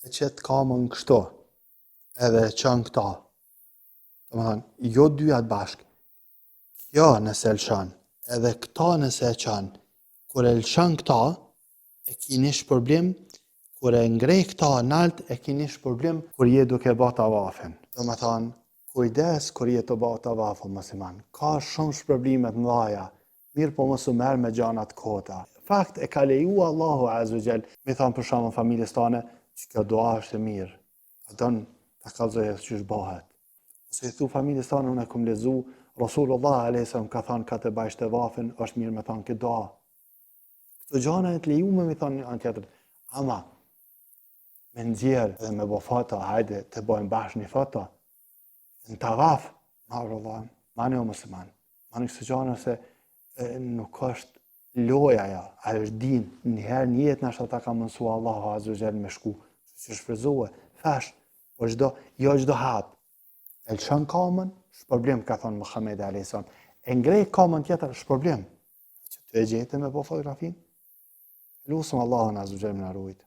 e qëtë kamën kështu, edhe e qënë këta. Do më thënë, jo dyjat bashkë. Kjo nëse lëshon, edhe këta nëse e qënë. Kur e lëshon këta, e kini shpërblim, kur e ngrej këta nalt, e kini shpërblim kur je duke ba tavafin. Do më thënë, kujdes kur je të ba tavafin musliman. Ka shumë shpërblimet mëdhaja, mirë po mos u merr me gjanat kota. Fakt e ka leju Allahu Azza wa Jall, mi thonë për shembull familjes tane, që kjo dua është e mirë. A don ta kallzoje ç'ish bëhet. Ose i thu familjes tane, unë kam lezu Rasulullah alayhis salam ka thënë ka të bajsh tavafin, është mirë me thonë këtë dua. Këto gjana e të lejume mi thonë anë tjetër. Ama me nxjerr edhe me bo foto, hajde të bojmë bashkë një foto. Në tavaf, mani o musliman, mani kësë gjana se nuk është loja ja, ajo është din, njëherë një jetë nështë ata ka mësua Allahu Azza wa Jall me shku, që shfryzohe, thash, po jo çdo hap. E lëshon kamën, shpërblim, ka thonë Muhamedi alayhis salam. E ngrej kamën tjetër, shpërblim. Që të e gjete me po fotografin, lusëm Allahun Azza wa Jall me na ruajt.